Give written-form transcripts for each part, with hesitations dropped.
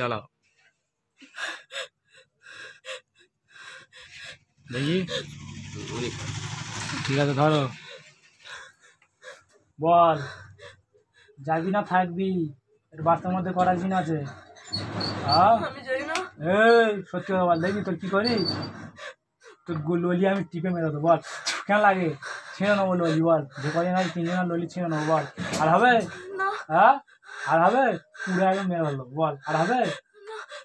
চালাও দেখি ঠিক আছে ধরো বল যাবি না থাকবি এর বাচ্চার মধ্যে কটা জিন আছে এই সত্যি কথা বল দেখবি তোর কি করিস তোর ললি আমি টিপে মেরে দেবো বল কেন লাগে ছিঁড়ে নেবো ললি বল যে কদিন আগে তিনজনের ললি ছিঁড়ে নেবো বল আর হবে হ্যাঁ আর হবে পুরো একদম মেরে ফেলবো বল আর হবে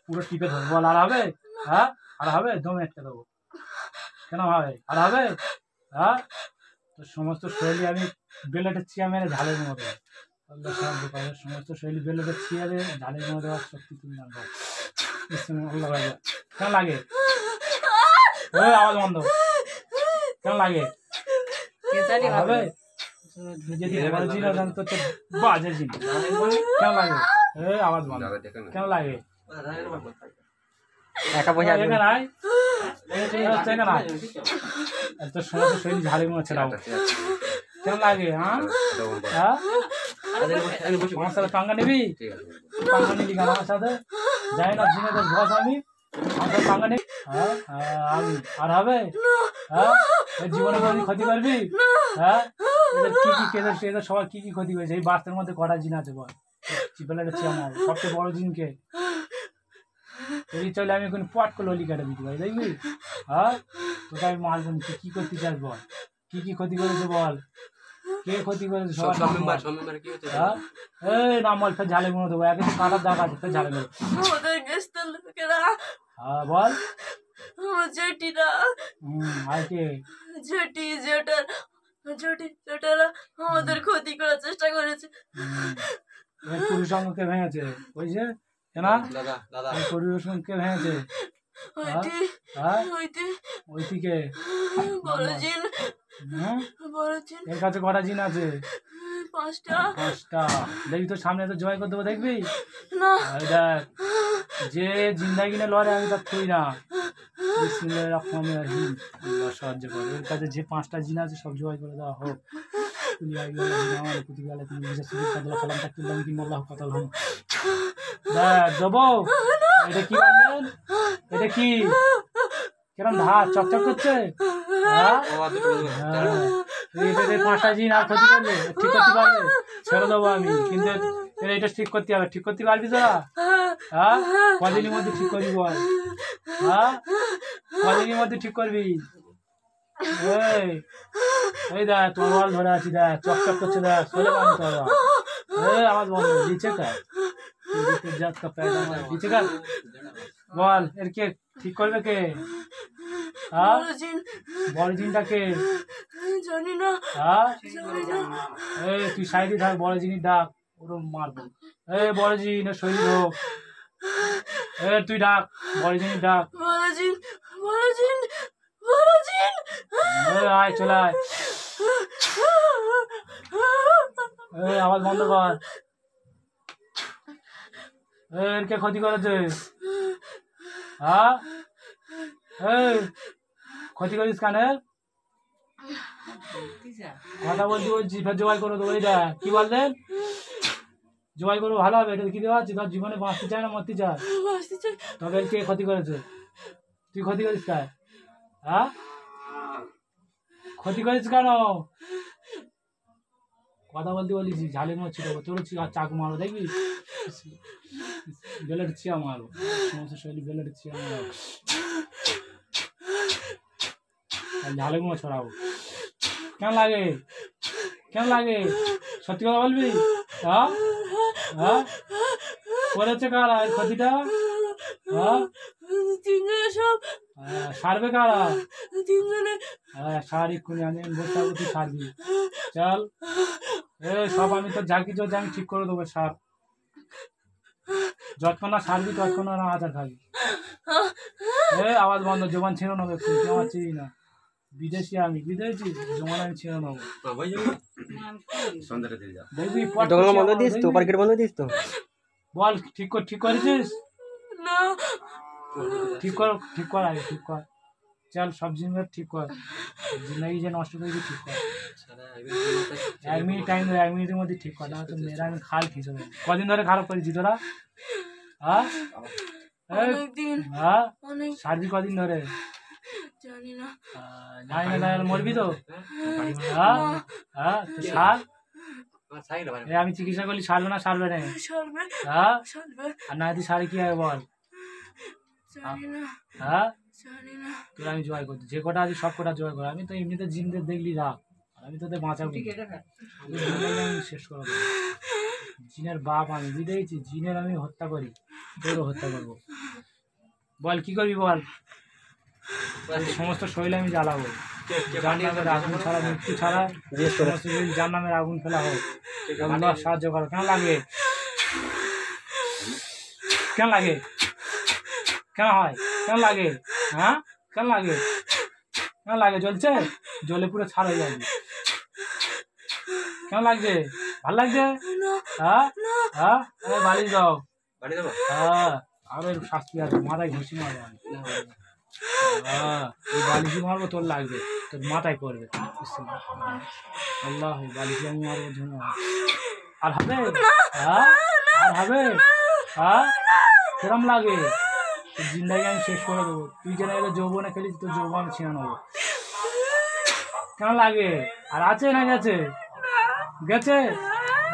পুরো টিপে ধরবো বল আর হবে হ্যাঁ আর হবে দমে আটকে দেবো কেন হবে আর হবে হ্যাঁ তোর সমস্ত শৈলী আমি বেলেটের চিয়া মেরে ঝালের মতো সমস্ত শৈলী বেলেটের চিয়া দিয়ে ঝালের মতো শক্তি তুমি জানবো কেন লাগে আওয়াজ বন্ধ কেন লাগে হবে যদি তো বাজে জিনিস কেন লাগে আওয়াজ বন্ধ কেন লাগে একা পয়সা নাই তোর সমস্ত শৈলী ঝালের মতো ছেড়াবো কেন লাগে হ্যাঁ আমার সাথে পাঙ্গা নিবি পাঙ্গা নিবি কেন আমার সাথে যাই না জিনে তোর বস আমি আমার সাথে পাঙ্গা নিবি আমি আর হবে হ্যাঁ জীবনে কোনো ক্ষতি করবি হ্যাঁ এদের কি কি কেদের এদের সবার কি কি ক্ষতি হয়েছে এই বাস্তের মধ্যে কটা জিন আছে বল চিপেলা যাচ্ছে আমার সবচেয়ে বড় জিনকে এই চলে আমি এখন পট করে ললি কাটা দিতে পারি দেখবি হ্যাঁ তোকে আমি মারবো তুই কি করতে চাস বল কি কি ক্ষতি করেছে বল কে ক্ষতি করেছে হ্যাঁ এই নাম বল ফের ঝালে মনে দেবো একে কাটার দাগ আছে ফের ঝালে দেবো হ্যাঁ বল জেঠিরা আর কে জেঠি জেঠার জেঠি জেঠারা আমাদের ক্ষতি করার চেষ্টা করেছে পুরুষ অঙ্গ কে ভেঙেছে ওই যে কেনা পুরুষ অঙ্গ কে ভেঙেছে ওইদিকে বড় জিন এর কাছে কটা জিন আছে পাঁচটা দেখবি তোর সামনে তো জয় করে দেবো দেখবি না দেখ যে জিন্দাগি না লড়ে আমি তার থই না সাহায্য করে এর কাছে যে পাঁচটা জিন আছে সব জয় করে দেওয়া হোক দেবো এটা কি বললেন এটা কি কিরম ধার চকচক করছে পাঁচটা জিন আর ক্ষতি করবে ঠিক করতে পারবে ছেড়ে দেবো আমি কিন্তু এটা ঠিক করতে হবে ঠিক করতে পারবি তোরা হ্যাঁ কদিনের মধ্যে ঠিক করবি বল হ্যাঁ কদিনের মধ্যে ঠিক করবি এই দেখ তোমার বল ধরে আছি দেখ চকচক করছে দেখ চলে পানি তোরা আওয়াজ বন্ধ দিচ্ছে দিচ্ছে কার বল এর কে ঠিক করবে কে বড় জিনটাকে জানি না এই তুই সাইডে থাক বড় জিনিস ডাক ওরম মারবো এই বড় জিন শরীর হোক তুই ডাক বড় জিনিস ডাক আয় চলে আয় আওয়াজ বন্ধ কর এর কে ক্ষতি করেছে হ্যাঁ ক্ষতি করিস কানে কথা বলছি ফের জোগাড় করে দেবো এইটা কি বললেন জোগাড় করবো ভালো হবে এটা কি দেওয়া আছে তোর জীবনে বাঁচতে চায় না মরতে চায় তবে কে ক্ষতি করেছে তুই ক্ষতি করিস কার হ্যাঁ ক্ষতি করিস কেন কথা বলতে বলিস ঝালে মনে ছিল তোর চাকু মারো দেখবি বেলেট চিয়া মারো সমস্ত শৈলী বেলেট চিয়া মারো ঝালে মনে ছড়াবো কেন লাগে সত্যি কথা বলবি হ্যাঁ হ্যাঁ করেছে কারা এই ক্ষতিটা হ্যাঁ সারবে কারা হ্যাঁ সার এক্ষুনি আমি বসে তুই সারবি চল সব আমি তোর যা কিছু আমি ঠিক করে দেবো সার যতক্ষণ না সারবি ততক্ষণ না আচার খাবি আওয়াজ বন্ধ জোবান ছেড়ে নেবে তুই আমার চিনি না বিদেশি আমি বিদেশি জোবান আমি ছেড়ে নেবো বল ঠিক করেছিস ঠিক কর আগে ঠিক কর চল সব জিনিস ঠিক কর জিন্দগি যে নষ্ট করেছি ঠিক কর 1 মিনিট টাইম 1 মিনিটের মধ্যে ঠিক কর না তো মেয়েরা আমি খাল খিচে কদিন ধরে খারাপ করেছি তোরা হ্যাঁ অনেকদিন হ্যাঁ অনেক সারবি কদিন ধরে জানি না জানি না তাহলে মরবি তো হ্যাঁ হ্যাঁ তো সার আমি চিকিৎসা করলি সারবে না সারবে না সারবে হ্যাঁ সারবে আর না যদি সারে কি হবে বল জানি না হ্যাঁ জানি না তোর আমি জয় করছি যে কটা আছে সব কটা জয় করো আমি তো এমনিতে জিনদের দেখলি রাখ আর আমি তোদের বাঁচাবো আমি শেষ করে দেবো জিনের বাপ আমি বুঝেছি জিনের আমি হত্যা করি তোরও হত্যা করবো বল কি করবি বল তোর সমস্ত শরীর আমি জ্বালাবো যার নামের আগুন ছাড়া মৃত্যু ছাড়া সমস্ত শরীর যার নামের আগুন ফেলা হোক আল্লাহ সাহায্য করো কেন লাগে কেন লাগে কেন হয় কেন লাগে হ্যাঁ কেন লাগে কেন লাগে জ্বলছে জ্বলে পুরো ছাড় হয়ে যাবে কেন লাগছে ভাল লাগছে হ্যাঁ হ্যাঁ বাড়ি দাও হ্যাঁ আরো একটু শাস্তি আছে মাথায় ঘুষি মারবো আমি হ্যাঁ এই বালিশি মারবো তোর লাগবে তোর মাথায় পড়বে আল্লাহ বালিশি আমি মারবো আর হবে হ্যাঁ আর হবে হ্যাঁ কিরম লাগে জিন্দাগি আমি শেষ করে দেবো তুই যেন এলে যৌবনে খেলিস তোর যৌবন ছিঁড়ে নেবো কেন লাগে আর আছে না গেছে গেছে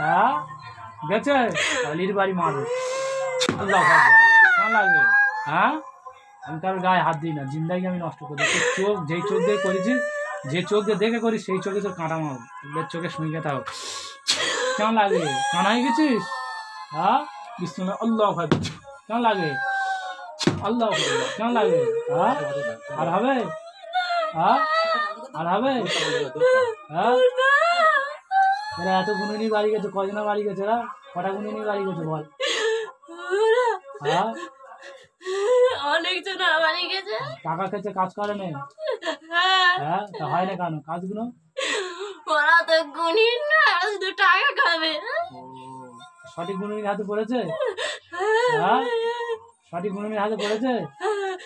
হ্যাঁ গেছে লির বাড়ি মারো আল্লাহ কেন লাগে হ্যাঁ আমি তার গায়ে হাত দিই না জিন্দাগি আমি নষ্ট করে দিই চোখ যেই চোখ দিয়ে করেছি যে চোখ দিয়ে দেখে করিস সেই চোখে তোর কাঁটা মারো তোর চোখে শুনে থাকো কেমন লাগে কানা হয়ে গেছিস হ্যাঁ বিষ্ণু আল্লাহ কেমন লাগে আল্লাহ কেমন লাগে হ্যাঁ আর হবে হ্যাঁ আর হবে হ্যাঁ এরা এত গুনুনি বাড়ি গেছে কজনা বাড়ি গেছে এরা কটা গুনুনি বাড়ি গেছে বল হ্যাঁ অনেকজন বাড়ি গেছে টাকা খেতে কাজ করে না হ্যাঁ তা হয় না কেন কাজগুলো ওরা তো গুনি না শুধু টাকা খাবে সঠিক গুনুনির হাতে পড়েছে হ্যাঁ সঠিক গুনুনির হাতে পড়েছে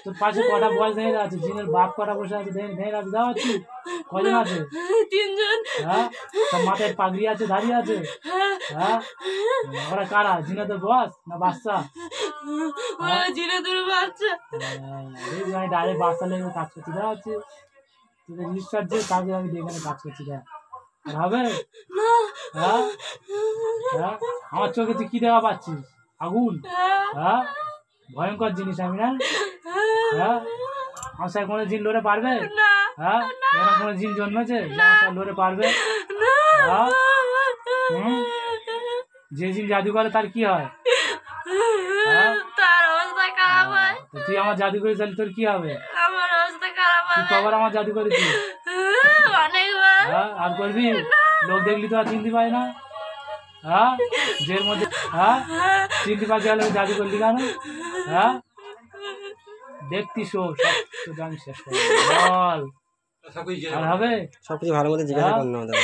তোর পাশে কটা বয়স দেখে আছে জিনের বাপ কটা বসে আছে দেখে আছে যাওয়া আছি কজন আছে 3 জন হ্যাঁ তার মাথায় পাগড়ি আছে দাঁড়িয়ে আছে হ্যাঁ ওরা কারা জিনেদের বস না বাচ্চা ওরা জিনেদের বাচ্চা আমি ডাইরেক্ট বাচ্চা লেগে কাজ করছি দেখা হচ্ছে তোদের রিজিস্টার যে কাজে আমি এখানে কাজ করছি দেখ আর হবে হ্যাঁ হ্যাঁ আমার চোখে তুই কি দেখা পাচ্ছিস আগুন হ্যাঁ ভয়ঙ্কর জিনিস আমি না হ্যাঁ আমার সাথে কোনো জিন লড়ে পারবে হ্যাঁ এরকম কোনো জিন জন্মেছে আমার সাথে লড়ে পারবে হ্যাঁ যে জিন জাদু করে তার কি হয় তার অবস্থা খারাপ হয় তুই আমার জাদু করিস তাহলে তোর কি হবে আমার অবস্থা খারাপ তুই হয় কবার আমার জাদু করেছিস অনেকবার হ্যাঁ আর করবি লোক দেখলি তো আর চিনতে পাই না হ্যাঁ জের মধ্যে হ্যাঁ চিনতে পারছি হলে জাদু করলি কেন হ্যাঁ দেখতি শো সব আমি শেষ করবো বল আর হবে সবকিছু ভালো মতো জিজ্ঞাসা করুন না আমাদের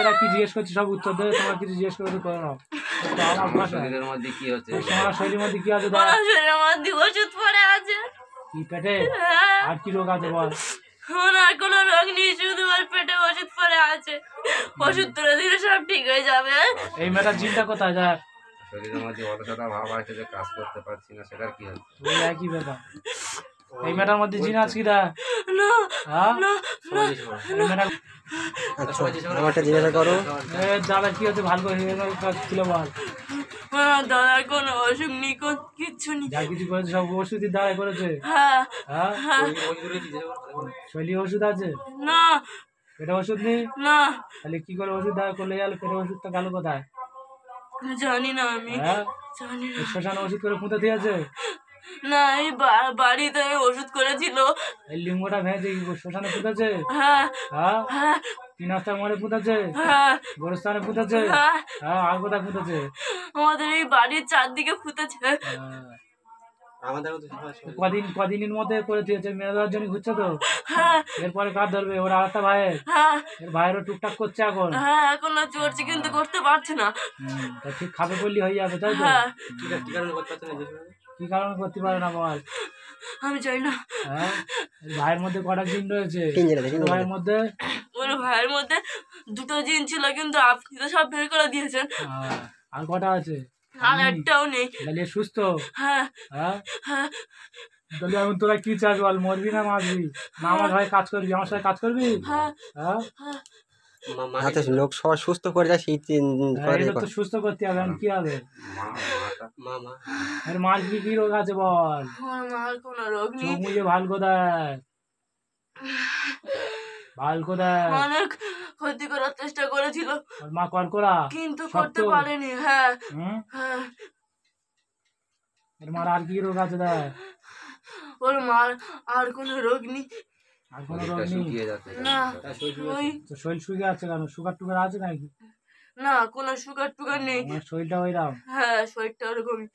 এরা কি জিজ্ঞেস করছে সব উত্তর দেবে তোমার কিছু জিজ্ঞেস করে করে নাও শরীরের মধ্যে কি হচ্ছে তোমার শরীরের মধ্যে কি আছে আমার শরীরের মধ্যে ওষুধ পড়ে আছে কি পেটে আর কি রোগ আছে বল ওনার কোনো রোগ নেই শুধু ওর পেটে ওষুধ পড়ে আছে ওষুধ তুলে দিলে সব ঠিক হয়ে যাবে এই মেয়েটার জিনটা কোথায় যায় শরীরের মধ্যে অতটা ভাব আছে যে কাজ করতে পারছি না সেটার কি হচ্ছে ওই একই ব্যাপার এই মেয়েটার মধ্যে জিন আছে কি দা না হ্যাঁ না না এই মেয়েটা আচ্ছা আমারটা জিজ্ঞাসা করো দাদা কি হচ্ছে ভালো করে কাজ ছিল বল আমার দাদার কোনো অসুখ নেই কিচ্ছু নেই যা কিছু করেছে সব ওষুধই দ্বারা করেছে হ্যাঁ হ্যাঁ হ্যাঁ শৈলী ওষুধ আছে না পেটে ওষুধ নেই না তাহলে কি করে ওষুধ দ্বারা করলে গেল পেটে ওষুধটা গেল কোথায় জানি না আমি হ্যাঁ জানি না শ্মশানে ওষুধ করে পুঁতে দিয়েছে না এই বাড়িতে ওষুধ করেছিল এই লিঙ্গটা ভেঙেছে কি শ্মশানে পুঁতেছে হ্যাঁ হ্যাঁ হ্যাঁ 3 রাস্তার মোড়ে পুঁতেছে হ্যাঁ গোরস্থানে পুঁতেছে হ্যাঁ হ্যাঁ আর কোথায় পুঁতেছে আমাদের এই বাড়ির চারদিকে ফুটেছে আমাদের কদিনের মধ্যে করে দিয়েছে মেরে দেওয়ার জন্য ঘুরছে তো হ্যাঁ এরপরে কার ধরবে ওরা আরেকটা ভাইয়ের হ্যাঁ এর ভাইয়েরও টুকটাক করছে এখন হ্যাঁ এখনো চড়ছে কিন্তু করতে পারছে না তা ঠিক খাবে বললি হয়ে যাবে তাই তো হ্যাঁ কি কারণে করতে পারে না বল আমি চাই না হ্যাঁ এর ভাইয়ের মধ্যে কটা জিন রয়েছে তিনজনে ছোট ভাইয়ের মধ্যে ওর ভাইয়ের মধ্যে 2টো জিন ছিল কিন্তু আপনি তো সব বের করে দিয়েছেন আর কটা আছে আর একটাও নেই। তাহলে এ সুস্থ? হ্যাঁ হ্যাঁ, হ্যাঁ তাহলে এখন তোরা কি চাস বল, মরবি না বাঁচবি? না আমার ভাই কাজ করবি, আমার সাথে কাজ করবি? হ্যাঁ হ্যাঁ, হ্যাঁ। হাতে লোক সবাই সুস্থ করে যায় সেই করে এটা তো সুস্থ করতে হবে, এখন কি হবে? মা মা আরে মার কি রোগ আছে বল? আমার মার কোনো রোগ নেই। চোখ মুজে ভাল কোথায়, ভাল কোথায়? অনেক ক্ষতি করার চেষ্টা করেছিল ওর মা করা কিন্তু শক্ত। করতে পারেনি। হ্যাঁ হুম, হ্যাঁ। এর মার আর কি রোগ আছে দেখ? ওর মার আর কোনো রোগ নেই। আর কোনো রোগ নেই? শুকিয়ে যাচ্ছে না ওই তো শরীর শুকিয়ে আছে কেন? সুগার টুগার আছে নাকি? না কোনো সুগার টুগার নেই। আমার শরীরটা ওইরাম, হ্যাঁ শরীরটা ওরকমই।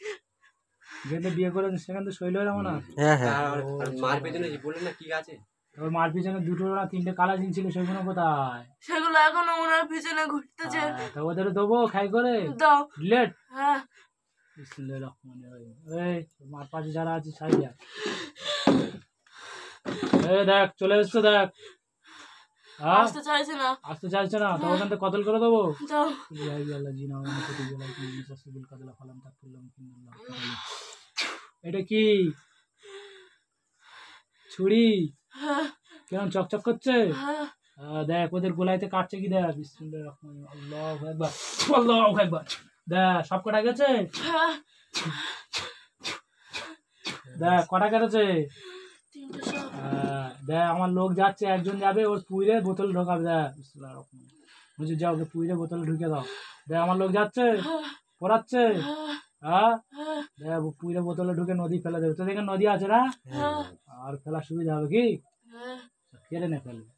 যেখানে বিয়ে করেছে সেখানে তো শরীর ওইরাম না। হ্যাঁ হ্যাঁ আর মার পেছনে বললেন না কি আছে? ওর মার পিছনে দুটো না তিনটে কালা জিন ছিল, সেগুলো কোথায়? সেগুলো এখনো ওনার পিছনে ঘুরতেছে। তা ওদের দেবো খাই করে দাও। ডিলেট। হ্যাঁ বিসমিল্লাহির রহমানির রহিম। এই মার পাশে যারা আছে সাই দেখ, এই দেখ চলে এসছো দেখ। হ্যাঁ, আসতে চাইছে না। আসতে চাইছে না, তো ওখান থেকে কতল করে দেবো। দাও। এটা কি ছুরি? হ্যাঁ কেমন চকচক করছে? হ্যাঁ। দেখ ওদের গোলাইতে কাটছে কি দেখ। বিসমিল্লাহির রহমানির রহিম। আল্লাহু আকবার, আল্লাহু আকবার। দেখ সব কটা গেছে? হ্যাঁ দেখ কটা কেটেছে? তিনটে সব। দেখ আমার লোক যাচ্ছে, একজন যাবে, ওর পুইরে বোতল ঢোকাবে। দেখ বিসমিল্লাহির রহমানির রহিম। বুঝে যাও, ওকে পুইরে বোতলে ঢুকে দাও। দেখ আমার লোক যাচ্ছে, পড়াচ্ছে। হ্যাঁ, হ্যাঁ দেখ পুইরে বোতলে ঢুকে নদী ফেলে দেবে। তো দেখে নদী আছে না, হ্যাঁ আর ফেলার সুবিধা হবে কি? হ্যাঁ কেড়ে নে ফেলবে।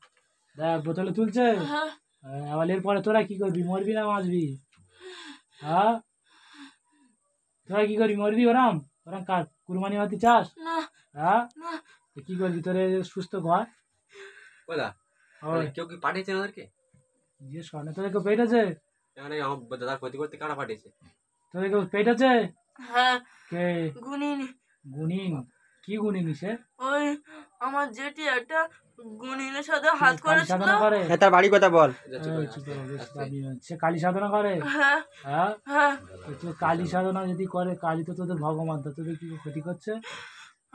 দেখ বোতলে তুলছে। হ্যাঁ। আবার এরপরে তোরা কি করবি, মরবি না বাঁচবি? হ্যাঁ, তোরা কি করবি, মরবি ওরাম? ওরাম কার কুরবানি হতে চাস? না হ্যাঁ, না। তো কি করবি তোরে সুস্থ ঘর? বলা কেউ কি পাঠিয়েছে ওদেরকে? জিজ্ঞেস কর না, তোদের কেউ পেটেছে? এখানে আমার দাদার ক্ষতি করতে কারা পাঠিয়েছে? তোদের কেউ পেটেছে? হ্যাঁ কে? গুনিনি। গুনিন? কি গুনিন সে? ওই আমার জেঠি একটা গুনিনের সাথে হাত কালী করেছিল। সাধনা করে? তার বাড়ি কথা বল। এই চুপ করো, বেশি দাবি নয়। সে কালী সাধনা করে? হ্যাঁ হ্যাঁ, হ্যাঁ। তো তোর কালী সাধনা যদি করে, কালী তো তোদের ভগবান, তো তোদের কি ক্ষতি করছে?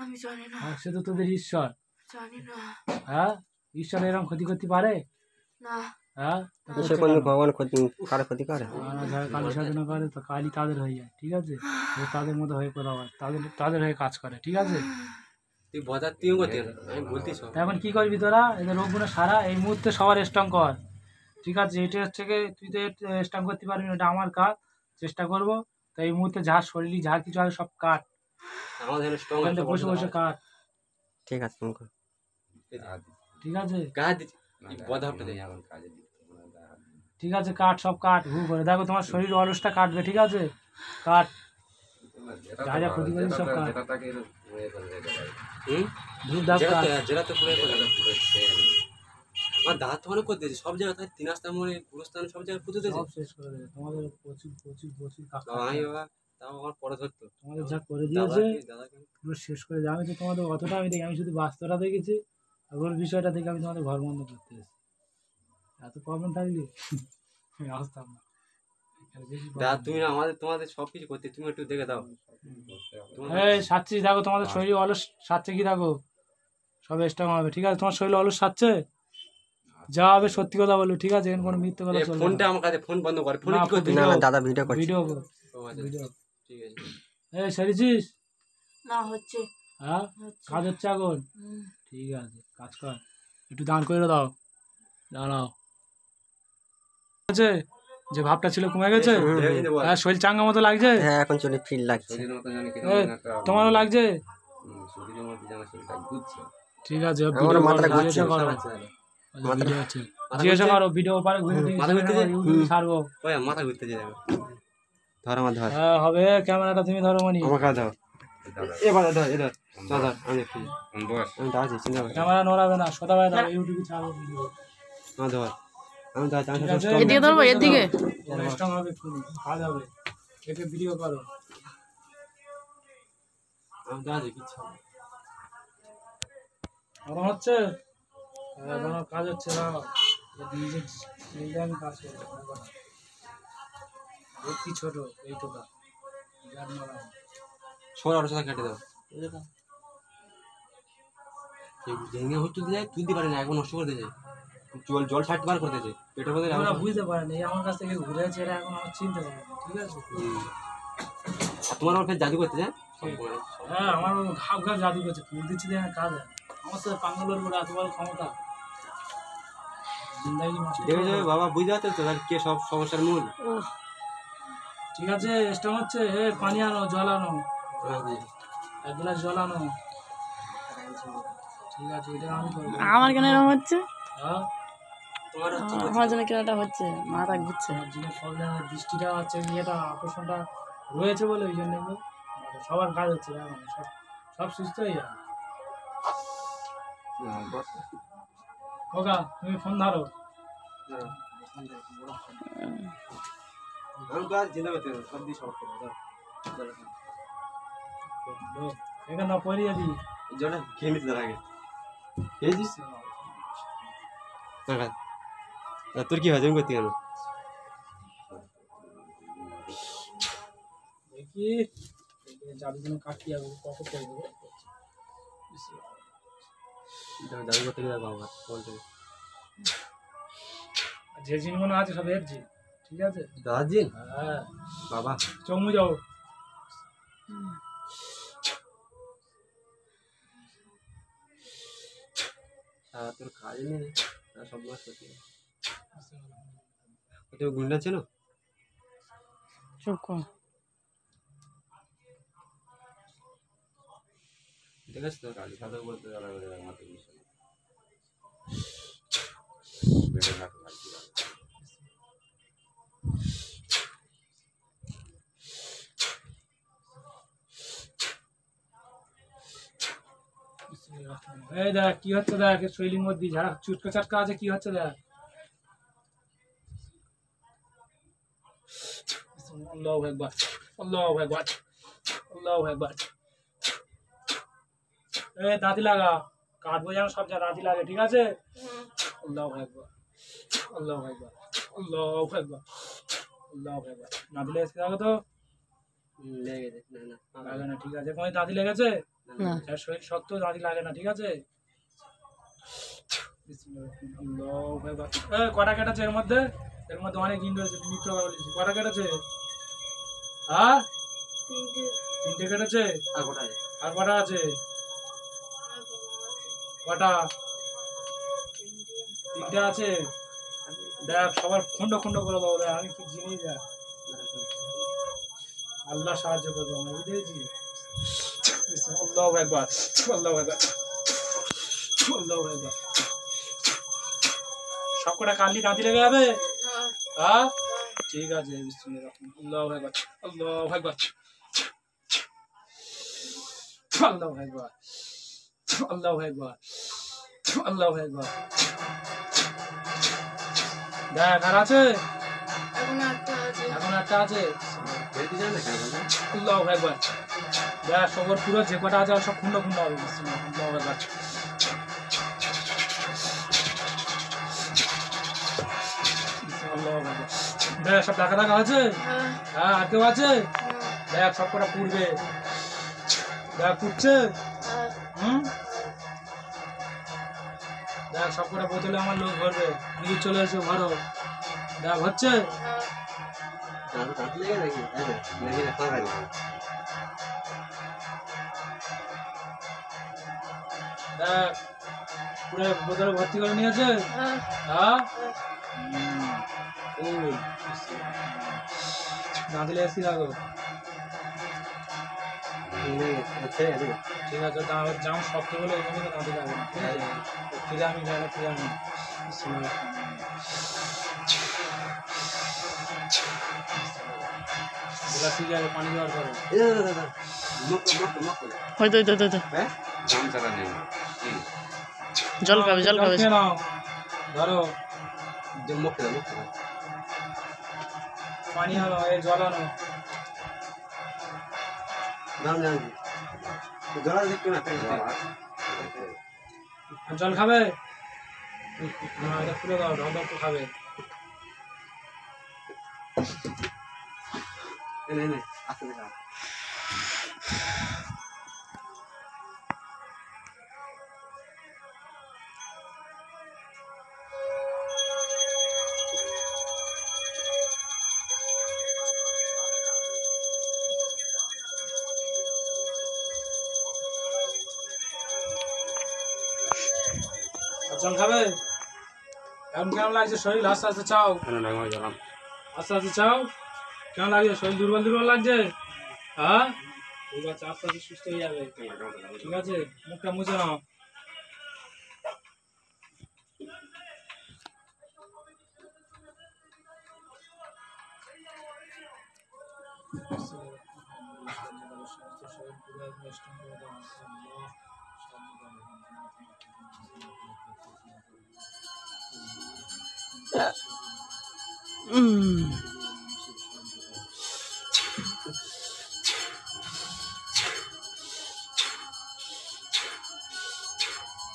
আমি জানি না। সে তো তোদের ঈশ্বর। জানি না। হ্যাঁ, ঈশ্বর এরকম ক্ষতি করতে পারে? না। হ্যাঁ, তো সে করছে কোনো কেন? ভগবান কারো ক্ষতি করে? যারা কালী সাধনা করে তো কালী তাদের হয়ে যায়, ঠিক আছে? ও তাদের মতো হয়ে করা হয়, তাদের হয়ে কাজ করে, ঠিক আছে? তুই বজার তুইও করতে আমি বলতিস তা এখন কি করবি তোরা? এদের রোগগুলো সারা এই মুহূর্তে সবার স্ট্রং কর, ঠিক আছে? এটা হচ্ছে কি, তুই তো স্ট্রং করতে পারবি না, এটা আমার কাজ, চেষ্টা করবো। তো এই মুহূর্তে যা শরীরই যা কিছু আছে সব কাট, আমাদের স্ট্রং ওখান থেকে বসে বসে কাট, ঠিক আছে তুমি কর। ঠিক আছে? গায়ে দিচ্ছি বধাটা দে। এখন কাজে দিতে ঠিক আছে, কাট, সব কাট, হু করে। দেখো তোমার শরীর অলসটা কাটবে, ঠিক আছে? কাট, যা যা ক্ষতি করেছিস সব কাট। যেটা তাকে ইয়ে করে রেখে দেয়। হুম ধূপ ধাপ কাট। জেলাতে পুরো যেটা পুরো same। আমার দাদা তো অনেক করে দিয়েছে সব জায়গায়, তিন আস্তার মনে গুরুস্থান সব জায়গায় পুঁতে দিয়েছে। সব শেষ করে দেবে তোমাদের, প্রচুর প্রচুর প্রচুর কাজ বাবা আমি বাবা তাও আমার পরে ধরতো তোমাদের যা করে দিয়েছে দাদাকে পুরো শেষ করে দেবে। আমি তো তোমাদের অতটা আমি দেখি, আমি শুধু বাস্তবটা দেখেছি, আর ওর বিষয়টা দেখে আমি তোমাদের ঘর বন্ধ করতে এসেছি। এত প্রবলেম থাকলে আমি আসতাম না। এখানে বেশি দাদা problem। তুমি না আমাদের তোমাদের সব কিছু করতে, তুমি একটু দেখে দাও। এই সাচ্ছি, দেখো তোমাদের শরীর অলস সাচ্ছে কি, দেখো সব স্ট্রং হবে, ঠিক আছে? তোমার শরীর অলস সাচ্ছে, যা হবে সত্যি কথা বলো, ঠিক আছে? এখানে কোনো মিথ্যে কথা চলবে ফোনটা না। আমার কাছে, ফোন বন্ধ করে, ফোন না, কি করতে? video- না দাদা ভিডিও করছে। ভিডিও কর, ও আচ্ছা, ভিডিও। ঠিক আছে। এই সেরেছিস? না হচ্ছে। হ্যাঁ, হচ্ছে। কাজ হচ্ছে এখন? হুম। ঠিক আছে, কাজ কর, একটু দাঁড় করে দাও, দাঁড়াও। ঠিক আছে, যে ভাবটা ছিল কমে গেছে? ভেবে চিন্তে বল। হ্যাঁ, শরীর চাঙ্গা মতো লাগছে? হ্যাঁ এখন চলে ফিল লাগছে। শরীরের মতো জানি এই, কিরকম একটা তোমারও লাগছে? শরীরের মধ্যে যেন শরীরটা ঘুরছে। ঠিক আছে, আমারও ভিডিও মাথাটা করো, ঘুরছে। জিজ্ঞাসা করো। আচ্ছা, আচ্ছা। ভিডিও আছে, মাথা জিজ্ঞাসা ঘুরছে? করো, ভিডিও পারে ঘুরে নিয়ে মাথা ঘুরতে জিজ্ঞাসা করো, ইউটিউবে ছাড়বো। ওই মাথা ঘুরতে যেতে হবে। ধর আমার ধর। হ্যাঁ হবে, ক্যামেরাটা তুমি ধরো মানি, আমাকে ধর। দাদা এবার ধর এবার ধর ধর আমি একটু বস আমি দাঁড়াচ্ছি চিন্তা করে ক্যামেরা নড়াবে না, সদা ভাই দাও, ইউটিউবে ছাড়বো ভিডিও, আমার ধর আমি ধর ঠিক আছে? এদিকে ধরবো, এদিকে। স্ট্রং হবে, কাজ হবে, একে ভিডিও করো। আমি দাঁড়াচ্ছি কিচ্ছু হবে না। আমার হচ্ছে কোনো কাজ হচ্ছে না, নিজে নিজে আমি কাজ করবো, কি ছোট এইটুকু সবার আলোচনা কেটে দাও ভেঙে হচ্ছে যায় তুলতে পারে না একবার নষ্ট করে দিয়েছে জল জল ছাড়তে বার করতেছে পেটের মধ্যে ওরা বুঝতে পারে না আমার কাছ থেকে ঘুরে আছে এরা এখন আমার চিনতে পারে না ঠিক আছে আর তোমার আমার ফের জাদু করতে যায় হ্যাঁ আমার ঘাপ ঘাপ জাদু করছে ফুল দিচ্ছি দেখে কাজ হয় আমার সাথে পাঙ্গলের বলে এত বড় ক্ষমতা জিন্দাগি নষ্ট করে দেখে যাবে বাবা বুঝতে পারছো তো তাহলে কে সব সমস্যার মূল ঠিক আছে স্ট্রং হচ্ছে পানি আনো জল আনো এক গ্লাস জল আনো ঠিক আছে এটা আমি করবো আমার কেন এরকম হচ্ছে হ্যাঁ তোমার হচ্ছে আমার জন্য কেন এটা হচ্ছে মাথা ঘুরছে জিনের ফল দৃষ্টিটা হচ্ছে ইয়েটা আকর্ষণটা রয়েছে বলে ওই জন্য সবার কাজ হচ্ছে এখন সব সব সুস্থ হয়ে যাবে ওকা তুমি ফোন ধরো আমি তো আর চিন্তা করতে হবে সব দিয়ে সব করবো এখানে পরিয়ে দিই জলটা খেয়ে নিতে তার আগে খেয়েছিস তোর কি হয় জমি করতে কেন দেখি যাদের জন্য কাটি যাবো কত করে দেবো জাদু করতে গেলে বাবা বলতে যে জিনগুলো আছে সব এর জিন ঠিক আছে দাদাজিন হ্যাঁ বাবা চমু যাও তোর কাজ নেই সব মাস করতে ওটা গুন্ডা ছিল চুপ কর ঠিক আছে তো কালী সাধক বলতে যারা একমাত্র বিষয় বেড়ে থাকে ভাই এই দেখ কি হচ্ছে দেখ শৈলীর মধ্যে যারা চুটকা চাটকা আছে কি হচ্ছে দেখ আল্লাহু আকবার আল্লাহু আকবার আল্লাহু আকবার এই দাঁতি লাগা কাটবো যেন সব যা দাঁতি লাগে ঠিক আছে আল্লাহু আকবার আল্লাহু আকবার আল্লাহু আকবার আল্লাহু আকবার না দিলে এসে দেখো তো লেগে গেছে না লাগে না ঠিক আছে কোনো দাঁতি লেগেছে না যার শরীর শক্ত দাঁতি লাগে না ঠিক আছে আল্লাহু আকবার কটা কেটেছে এর মধ্যে অনেক দিন রয়েছে মিত্র বলেছি কটা কেটেছে হ্যাঁ তিনটে কেটেছে আর কোথায় আর কটা আছে কটা তিনটে আছে দেখ সবার খন্ড খন্ড করে দাও দেখ আমি কি জিনিস দেখ আল্লাহ সাহায্য করবে আমরা বুঝেছি আল্লাহু আকবার আল্লাহু আকবার আল্লাহু আকবার সব কটা কালি দাঁতি লেগে যাবে হ্যাঁ ঠিক আছে বিসমিল্লাহির রহমানির রহিম আল্লাহু আকবার আল্লাহু আকবার আল্লাহু আকবার আল্লাহু আকবার দেখ আর আছে এখন একটা আছে খেলতে যান না কেন আল্লাহু আকবার দেখ সবার পুরো যে কটা আছে সব খুন্ড খুন্ড হবে আল্লাহু আকবার আল্লাহু আকবার দেখ সব টাকা টাকা আছে হ্যাঁ আর কেউ আছে দেখ সব কটা পুড়বে দেখ পুড়ছে দেখ সব কটা বোতলে আমার লোক ভরবে নিজে চলে এসে ভরো দেখ হচ্ছে দাঁত লেগে নাকি লেগে না ফাঁকা নেই দেখ পুরো বোতলে ভর্তি করে নিয়েছে হ্যাঁ না দিলে এসি লাগো ঠিক আছে জাম শক্ত বলে ওখানে না দিলে হবে না ঠিক আছে ফিরে আমি যাই না ফিরে আমি ঠিক আছে পানি দেওয়ার পরে হয়তো হয়তো হয়তো জাম ছাড়া নেই জল খাবে জল খাবে খেয়ে নাও ধরো পানি আনো এই জল আনো জল খাবে হ্যাঁ এটা খুলে দাও ঢল একটু খাবে আস্তে দেখা জল খাবে? এখন কেমন লাগছে শরীর? আস্তে আস্তে চাও, আস্তে আস্তে চাও। কেমন লাগছে শরীর? দুর্বল দুর্বল লাগছে? হ্যাঁ ঠিক আছে, আস্তে আস্তে সুস্থ হয়ে যাবে। ঠিক আছে, মুখটা মুছে নাও।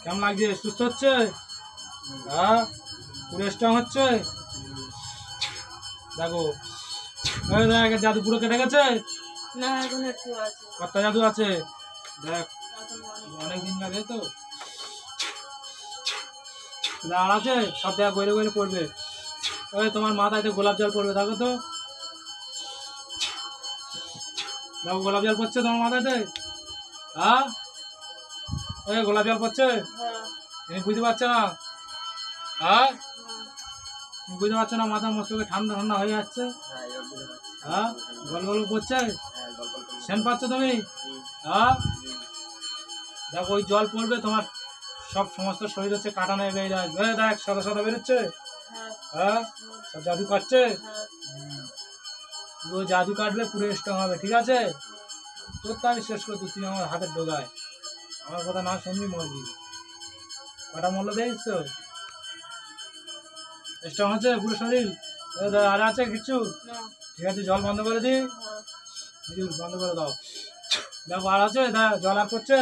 কেমন লাগছে? সুস্থ হচ্ছে? হ্যাঁ পুরো স্ট্রং হচ্ছে? দেখো দেখ, জাদু পুরো কেটে গেছে? না এখন একটু আছে, কত জাদু আছে দেখ, এখন অনেক দিন লাগে তো। আর আছে সব দেখা গড়ে গড়ে পড়বে। ওই তোমার মাথায় গোলাপ জল পড়বে, দেখো তো, দেখো গোলাপ জল পড়ছে তোমার মাথাতে। হ্যাঁ ওই গোলাপ জল পড়ছে, হ্যাঁ তুমি বুঝতে পারছো না? হ্যাঁ হ্যাঁ তুমি বুঝতে পারছো না? মাথা মস্তকে ঠান্ডা ঠান্ডা হয়ে যাচ্ছে। হ্যাঁ গল গল পড়ছে, সেন পাচ্ছ তুমি? হ্যাঁ দেখো ওই জল পড়বে, তোমার সব সমস্ত শরীর হচ্ছে কাটানো বেরিয়ে আসবে। দেখ সাদা সাদা বেরোচ্ছে। হ্যাঁ হ্যাঁ সব জাদু কাটছে। হ্যাঁ পুরো জাদু কাটবে, পুরো স্ট্রং হবে। ঠিক আছে, তোর তো আমি শেষ করছি, তুই আমার হাতের ডোগায়। আমার কথা না শুনবি মরবি। কটা মূল্য দিয়েছিস তো? স্ট্রং হচ্ছে পুরো শরীর? আর আছে কিছু? না ঠিক আছে, জল বন্ধ করে দি, হ্যাঁ বন্ধ করে দাও। দেখো আর আছে? দেখ জল আর করছে?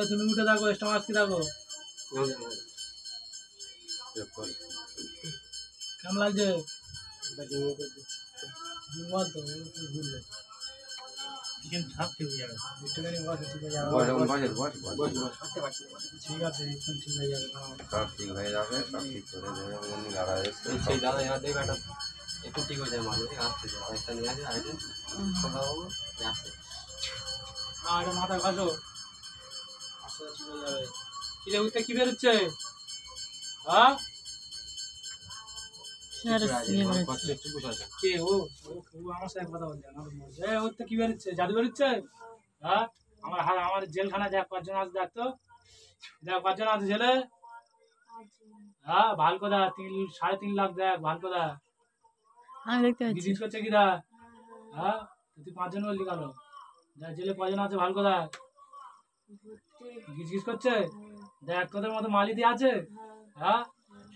তুমি উঠে থাকো, স্ট্রং আসতে থাকো। কেমন লাগছে? দুর্বল তো, ঘুরলে একটুখানি বসে, ঠিক হয়ে যাবে। ঠিক আছে, একদম ঠিক হয়ে যাবে। সব ঠিক হয়ে যাবে, সব ঠিক করে দেবে। উনি দাদা এসছে, সেই দাদা এবার দেখবে একটা একটু ঠিক হয়ে যাবে, মানুষ আসতে যাবে, আরেকটা নিয়ে আসে, আরেকটা সকালবাবু আসছে। আর মাথা ঘাসো, আস্তে আস্তে ঠিক হয়ে যাবে। কি রে উঠতে কি বেরোচ্ছে? হ্যাঁ কে ও? ও আমার সাথে কথা বলছে না? ওর তো কি বেরোচ্ছে? জাদু বেরোচ্ছে? হ্যাঁ আমার জেলখানা দেখ কজন আছে, দেখ তো, দেখ কজন আছে জেলে। হ্যাঁ ভাল কথা, 3.5 লাখ দেখ, ভাল কথা। আমি দেখতে পাচ্ছি। বিজিট করছে কিরা? হ্যাঁ তুই 5 জন বললি কেন? দেখ জেলে কজন আছে, ভাল কথা। গিজ করছে? দেখ তোদের মতো মালিদি আছে? হ্যাঁ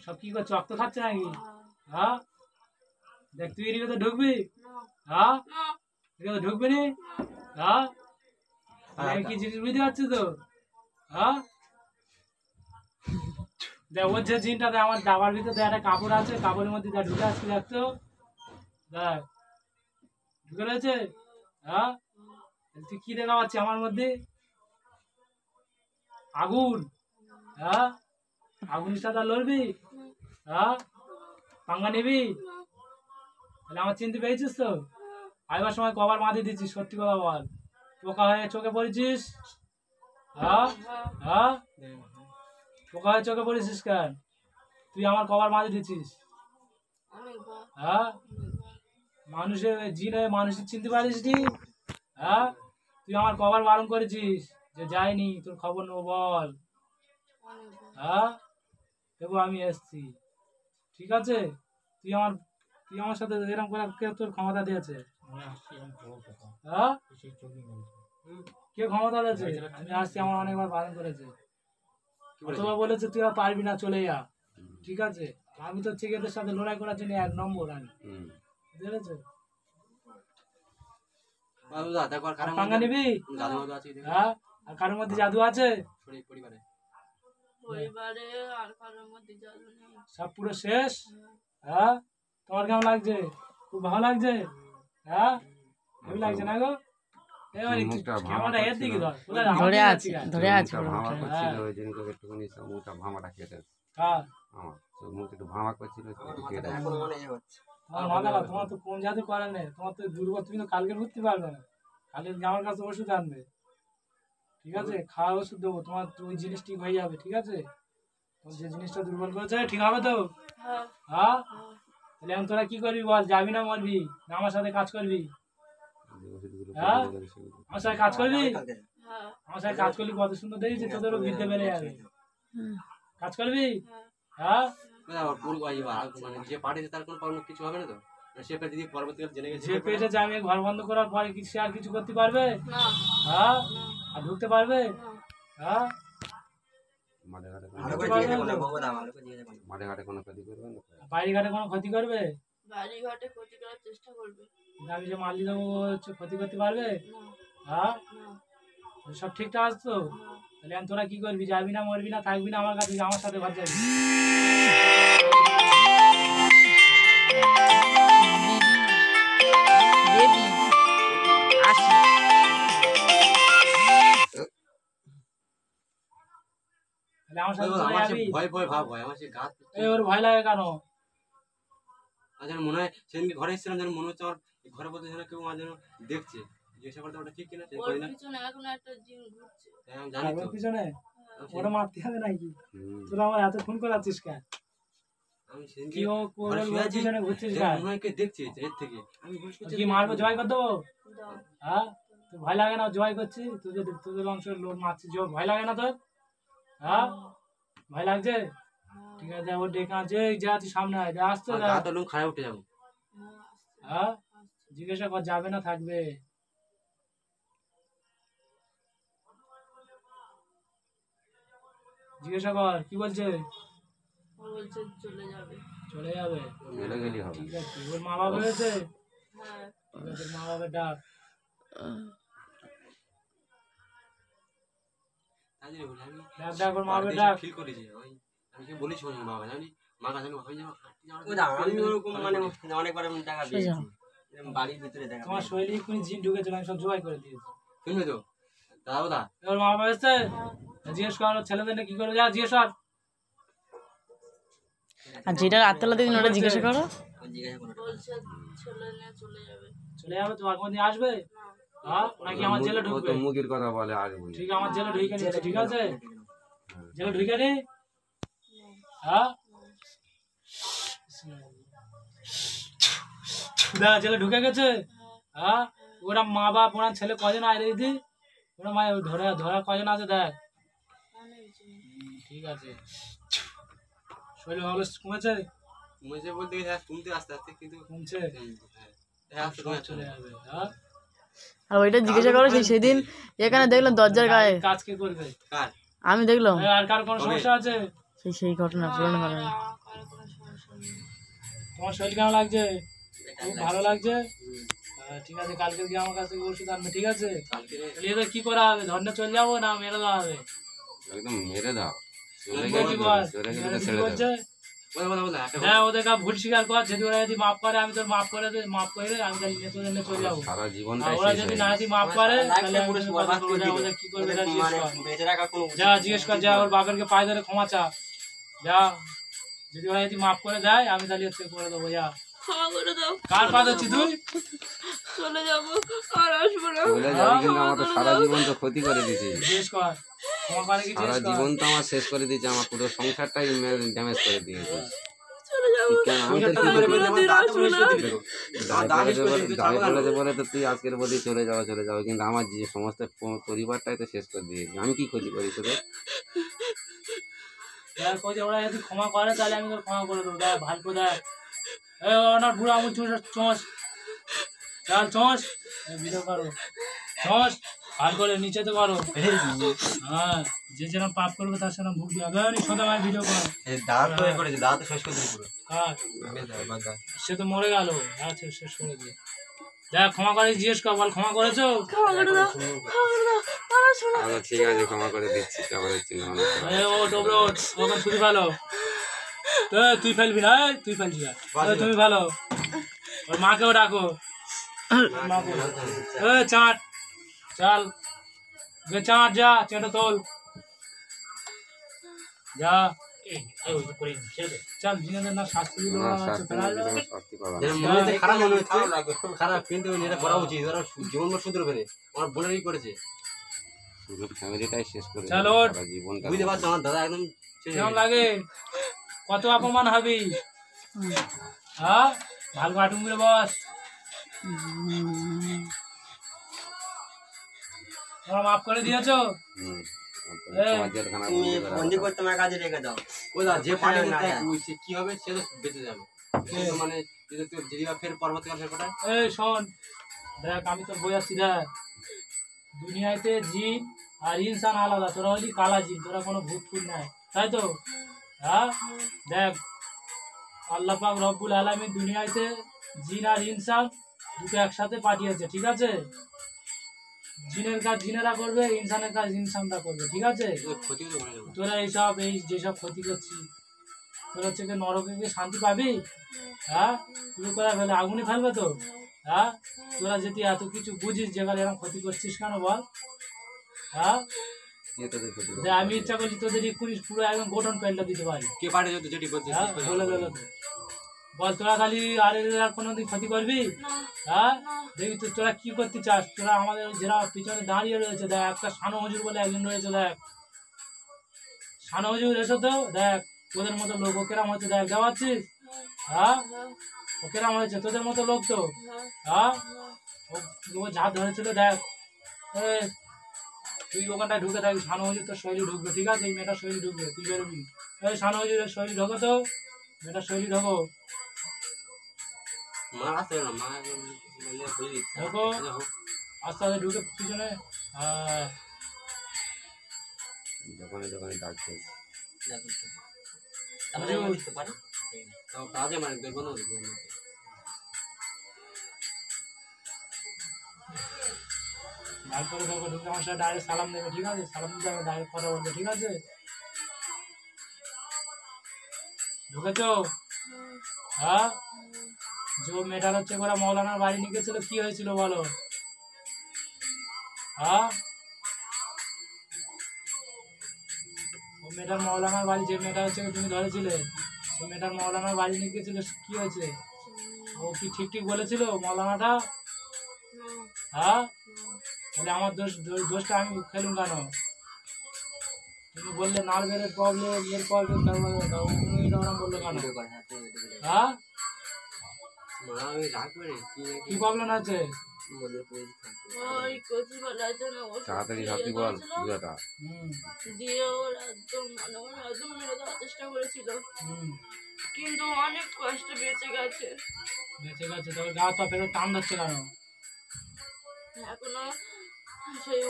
সব কি করছে? রক্ত খাচ্ছে নাকি? হ্যাঁ দেখ তুই এর ভিতরে ঢুকবি? হ্যাঁ এর ভিতরে ঢুকবি নি? হ্যাঁ আমি কি জিনিস বুঝতে পারছিস তো? হ্যাঁ দেখ ওর যে জিনটাতে আমার দাবার ভিতরে একটা কাপড় আছে, কাপড়ের মধ্যে দেখ ঢুকে আসছে, দেখ তো, দেখ ঢুকে রয়েছে। হ্যাঁ তুই কি দেখা পাচ্ছি আমার মধ্যে? আগুন। হ্যাঁ আগুনের সাথে আর লড়বি? হ্যাঁ পাঙ্গা নিবি? তাহলে আমার চিনতে পেরেছিস তো? আইবার সময় কবার মাঝে দিচ্ছিস, সত্যি কথা বল। পোকা হয়ে চোখে পড়েছিস? হ্যাঁ হ্যাঁ পোকা হয়ে চোখে পড়েছিস কেন? তুই আমার কবার মাঝে দিচ্ছিস? হ্যাঁ মানুষের জিন হয়ে মানুষের চিনতে পারিস নি? হ্যাঁ তুই আমার কবার বারণ করেছিস যে যাইনি, তোর খবর নেবো বল। হ্যাঁ তবু আমি এসছি। ঠিক আছে, তুই আমার সাথে এরকম করে কে তোর ক্ষমতা দিয়েছে? হ্যাঁ কে ক্ষমতা দিয়েছে? আমি আসছি, আমার অনেকবার বারণ করেছে, অথবা বলেছে তুই আর পারবি না, চলে যা। ঠিক আছে, আমি তো চিকেদের সাথে লড়াই করার জন্য 1 নম্বর। আমি বুঝেছো? পাঙ্গা নিবি? হ্যাঁ আর কারোর মধ্যে জাদু আছে? পরিবারে আর কারোর মধ্যে জাদু নেই। সব পুরো শেষ? হ্যাঁ তোমার কেমন লাগছে? খুব ভালো লাগছে? হ্যাঁ হেভি লাগছে না গো? ক্যামেরাটা এর দিকে ধর, কোথায় ধরে আমাদের আছে দিকে ধরে আছে মুখটা ভাঙা পুরো। করছিল ওই জন্য তোকে একটুখানি মুখটা ভাঙাটা কেটে কার? আমার তো মুখ একটু ভাঙা করছিল একটু কেটে তোমার মাথা খারাপ, তোমার তো কোন জাদু করে নেই, তোমার তো দুর্বল, তুমি তো কালকে উঠতে পারবে না, কালকে আমার কাছে ওষুধ আনবে, ঠিক আছে? খাওয়া ওষুধ দেবো, তোমার তো ওই জিনিস ঠিক হয়ে যাবে, ঠিক আছে? তোমার যে জিনিসটা দুর্বল করেছে ঠিক হবে তো? হ্যাঁ হ্যাঁ, হ্যাঁ। তাহলে এখন তোরা কি করবি বল, যাবি না মরবি, না আমার সাথে কাজ করবি? ওষুধগুলো হ্যাঁ? কেটে গেলে সেগুলো। আমার সাথে কাজ করবি? হ্যাঁ আমার সাথে কাজ করলি কত সুন্দর দেখেছি, তোদেরও বিদ্যে বেড়ে যাবে। হুম। কাজ করবি? হ্যাঁ। হ্যাঁ, মানে যে পাঠিয়েছে তার কোনো প্রবলেম কিছু হবে না তো? মানে সে যদি পরবর্তীকালে জেনে গেছে যে পেয়েছে আমি ঘর বন্ধ করার পরে কি সে আর কিছু করতে পারবে? না হ্যাঁ, না আর ঢুকতে পারবে? না। হ্যাঁ, মাঠে ঘাটে ঢুকতে পারবে না তো? মাঠে ঘাটে কোনো ক্ষতি করবে না তো? বাইরে ঘাটে কোনো ক্ষতি করবে? বাড়ি ঘাটে ক্ষতি করার চেষ্টা করবে কিন্তু আমি যে মারলি দেবো হচ্ছে ক্ষতি করতে পারবে? না হ্যাঁ, না সব ঠিকঠাক আছে তো? না। তাহলে এখন তোরা কি করবি, যাবি না মরবি না থাকবি না আমার কাছে, আমার সাথে ঘর যাবি? বেবি আসি। তাহলে আমার সাথে চলে আমার সে যাবি? ভয় ভয় ভাব হয় আমার সে গা এই ওর ভয় লাগে কেন? আর যেন মনে হয় সেদিনকে ঘরে এসেছিলাম যেন মনে হচ্ছে আমার ঘরে বলতে যেন কেউ আমার যেন দেখছে জিজ্ঞাসা করতে ওটা ঠিক কিনা সে ওর করি না পিছনে এখন একটা জিন ঘুরছে হ্যাঁ, আমি জানি তো ওর পিছনে ওরা মারতে হবে নাকি? হুম। তোরা আমার এত ফোন করাচ্ছিস কেন? আমি সেদিনকে কি ও ঘরে ওর শুয়ে আছি, পিছনে ঘুরছিস যেন কেন? মনে হয় কে দেখছে এর থেকে আমি হুশ করছি কি মারবো, জয় করে দেবো? দাও হ্যাঁ, তোর ভয় লাগে না জয় করছি? তোদের তোদের অংশের লোক মারছিস, ভয় লাগে না তোর? হ্যাঁ, ভয় লাগছে? হ্যাঁ ঠিক আছে, ও ডেকে আছে, এই যা তুই সামনে আয়, যা আসতে আমার যা। গা তো লোম খারাপ উঠে যাবো হ্যাঁ আসছে হ্যাঁ, আসছে জিজ্ঞাসা কর যাবে না থাকবে? জিজ্ঞাসা কর কি বলছে? ও বলছে চলে যাবে চলে যাবে? চলে গেলেই হবে। ঠিক আছে, ওর মা বাবা হয়েছে? হ্যাঁ ঠিক আছে, মা বাবার ডাক। তাই জন্য বলি আমি ডাক ডাক ওর মা বাবার ডাক। ফিল করেছি ওই আমি কি বলেছি ওই বাবা জানি মা কাছে আমি ভাবি আমি ওরকম মানে অনেকবার আমি টাকা সোজা। দিয়েছি বাড়ির ভিতরে দেখা তোমার শরীরে এক্ষুনি জিন ঢুকেছিল, আমি সব জোগাড় করে দিয়েছি। শুনবে তো দাদা দা ওর মা বাবা এসছে? জিজ্ঞেস কর ওর ছেলেদের কি করে, যা জিজ্ঞেস কর। আর যেটা রাত্রেবেলা দিন ওটা জিজ্ঞাসা করো। জিজ্ঞাসা করে বলছে ছেলে নিয়ে চলে যাবে চলে যাবে তো, আর কোনদিন আসবে? না হ্যাঁ, নাকি আমার জেলে ও ঢুকবে? তো মুখের কথা বলে আগে বলি। ঠিক, আমার জেলে ঢুকে নিচ্ছে, ঠিক আছে? জেলে ঢুকে নি? হ্যাঁ, দেখ জেলে ঢুকে গেছে। হ্যাঁ, ওরা মা বাপ ওনার ছেলে কজন আয় দিদি, ওরা মা ধরা ধরা কজন আছে দেখ। অনেকজন ঠিক আছে, শরীর ভালো কমেছে? মুঝে বলতে গেছে শুনতে আস্তে আস্তে কিন্তু কমছে? হ্যাঁ আস্তে সব চলে যাবে। হ্যাঁ, আর ওইটা জিজ্ঞাসা করো সেদিন এখানে দেখলাম দরজার গায়ে কাজ কে করবে? কার আমি দেখলাম আর কার কোনো সমস্যা আছে? সেই ঘটনা পুরনো ঘটনা। কারো কোনো সমস্যা নেই তোমার শরীর কেমন লাগছে? খুব ভালো লাগছে? ঠিক আছে, কালকে গিয়ে আমার কাছ থেকে ওষুধ আনবে, ঠিক আছে? কালকে তাহলে এদের কি করা হবে, ধর্নে চলে যাবো না মেরে দেওয়া হবে? একদম মেরে দাও। চলে কি গেলে বল? চলে গেলে এরা তো কি ছেড়ে বলছে? দাও। বলে বলে বলে একটা হ্যাঁ, ওদেরকে ভুল স্বীকার কর, যদি ওরা যদি মাফ করে আমি তোর মাফ করে দে, মাফ করে দে, আমি তাহলে তোদের নিয়ে চলে যাবো। সারা আর জীবনটাই ওরা শেষ যদি হয়ে না যাবে। যদি মাফ করে তাহলে আমি পুরো তোদের বরবাদ কথা করে বলে দিবে। ওদের কি করবে তা জিজ্ঞেস মানে কর। বেঁচে রাখার কোনো যা জিজ্ঞেস কর, যা ওর বাপেরকে পায়ে ধরে ক্ষমা চা, যা। যদি ওরা যদি মাফ করে দেয় আমি তাহলে হচ্ছে করে দেবো, যা। ক্ষমা করে দাও কার পা ধরছি তুই? চলে যাবো আর আসবো না চলে যাবে কিন্তু আমার তো সারা জীবন তো ক্ষতি করে দিয়েছে। জিজ্ঞেস কর, ক্ষমা করে কি সারা জিজ্ঞেস কর। জীবন তো আমার শেষ করে দিয়েছে, আমার পুরো সংসারটাই ড্যামেজ করে দিয়েছে। চলে যাবো কেন আমি তো সংসারটা কি করে করবো? আসবো না দাঁড়িয়ে বলেছে বলে তো তুই আজকের প্রতি চলে যাও কিন্তু আমার যে সমস্ত পরিবারটাই তো শেষ করে দিয়েছে। আমি কি ক্ষতি করি তোদের? দেখ কই যে ওরা যদি ক্ষমা করে তাহলে আমি তোর ক্ষমা করে দেবো, দেখ ভালো করে দেখ। এই ওনার বুড়া আঙুল চোষ চোষ, চাল চোষ, ভিডিও করো চোষ, ভালো করে নিচে তো করো। হ্যাঁ, যে যেন পাপ করবে তার সেরকম ভুগতে হবে। সোজা ভাই ভিডিও কর। দাঁত তো এ করেছে দাঁত শেষ করে দিল পুরো কার? সে তো মরে গেল, আচ্ছা শেষ করে দিয়ে দেখ, ক্ষমা করে জিজ্ঞেস কর, বল ক্ষমা করেছো? ক্ষমা করে দাও ক্ষমা করে দাও আর আসবো না আচ্ছা ঠিক আছে, ক্ষমা করে দিচ্ছি। তারপরে চিন্তা ভাবনা করো। এই ও ডবল ওখানে শুধু ভালো তুই ফেলবি না, এই, তুই ফেলবি না, এই, তুমি ভালো। ওর মাকেও ডাকো। চাট চাল চাট যা চেটে তোল যা চল জিনেদের না শাস্তি দিল না শাস্তি না দিলে কোনো শাস্তি পাবা না। মনে হচ্ছে খারাপ মনে হচ্ছে খারাপ, কিন্তু এটা করা উচিত, ওরা জীবনভর শুধরে ফেলে, আমার বোনেরই করেছে। পুরো ফ্যামিলিটাই শেষ করে চল দিল, ওঠ। সারা জীবনটা বুঝতে পারছো আমার দাদা একদম শেষ হয়ে কেমন গেছে। লাগে কত অপমান হবি হ্যাঁ ভালো কাটুন করে বস তোমরা মাফ করে দিয়েছো হুম। এই, তোমার জেলখানা তুমি বন্দি করা বন্দি হবে। করতে আমার কাজে রেখে দাও। ওই দা যে পানি না, না। সে কি হবে, সে তো বেঁচে যাবে। সে তো মানে যদি তোর দিদিবা ফের পরবর্তীকালে কোটায় এই শোন দেখ আমি তো বোঝাচ্ছি দেখ দুনিয়াতে জিন আর ইনসান আলাদা তোরা হলি কালা জিন তোরা কোনো ভূত ফুট নাই তাই তো হ্যাঁ দেখ আল্লাহ পাক রব্বুল আলামিন দুনিয়াতে জিন আর ইনসান দুটো একসাথে পাঠিয়েছে ঠিক আছে জিনের কাজ জিনেরা করবে ইনসানের কাজ ইনসানরা করবে ঠিক আছে ক্ষতি হতে পারে। তোরা এইসব এই যেসব ক্ষতি করছিস তোরা হচ্ছে কি নরকে কি শান্তি পাবি হ্যাঁ তুই করে ফেলে আগুনে ফেলবে তো হ্যাঁ তোরা যদি এত কিছু বুঝিস যেখানে এরকম ক্ষতি করছিস কেন বল হ্যাঁ কে তোদের ক্ষতি যে করবে? আমি ইচ্ছা করছি তোদের এক্ষুনি পুরো একদম গঠন প্যান্টটা দিতে পারি কে পারে যদি যেটি বলছিস হ্যাঁ বলে দিল তো বল তোরা খালি আর এদের আর কোনোদিন ক্ষতি করবি হ্যাঁ দেখবি তো তোরা কি করতে চাস তোরা আমাদের যারা পিছনে দাঁড়িয়ে রয়েছে দেখ একটা শানো হুজুর বলে একজন রয়েছে দেখ শানো হুজুর এসো তো দেখ তোদের মতো লোক ও কেরাম হচ্ছে দেখ যাওয়াচ্ছিস হ্যাঁ ও কেরাম হয়েছে তোদের মতো লোক তো হ্যাঁ ও যা ধরেছিল দেখ এ, তুই ওখানটায় ঢুকে থাকবি শানো হুজুর তোর শৈলী ঢুকবে ঠিক আছে এই মেয়েটার শৈলী ঢুকবে তুই বেরোবি এই শানো হুজুরের শৈলী ঢোকো তো মেয়েটার শৈলী ঢোকো মা আসতে না, মা একদম বলে বলে দিচ্ছে। দেখো। আচ্ছা, হোক। আস্তে আস্তে ঢুকে পিছনে যখনই যখনই ডাকছে তাহলে আমি দিতে পারি। তাও কাজে মানে দেখবো না দেখি আমি। ভালো করে ঢোকো ঢুকে আমার সাথে ডাইরেক্ট সালাম দেবে ঠিক আছে সালাম দিতে হবে ডাইরেক্ট কথা বলবে ঠিক আছে ঢুকেছো হ্যাঁ যে মেয়েটার হচ্ছে ওরা মৌলানার বাড়ি নিয়ে গেছিল কি হয়েছিল বলো হ্যাঁ ও মেয়েটার মৌলানার বাড়ি যে মেয়েটা হচ্ছে তুমি ধরেছিলে সে মেয়েটার মৌলানার বাড়ি নিয়ে গেছিল কি হয়েছে ও কি ঠিক ঠিক বলেছিল মৌলানাটা হ্যাঁ তাহলে আমার দোষটা আমি খেলুম কেন তুমি বললে নার্ভের প্রবলেম এর প্রবলেম তুমি এটা ওরকম বললো কেন ভিডিও কর, হ্যাঁ, তুমি ভিডিও কর। হ্যাঁ মা আমি রাগ করে কি কি প্রবলেম আছে মনে পড়ে থাকবে। ওই কচি বেলায় যেন ওর সাথে তাড়াতাড়ি বিয়ে সত্যি বল করেছিল, পুজোটা হুম দিয়ে ওর একদম মানে ওর একদম মেরে দেওয়ার চেষ্টা করেছিল হুম কিন্তু অনেক কষ্ট বেঁচে গেছে বেঁচে গেছে তবে গা তো ফেরত টান ধরছে কেন এখনো সেই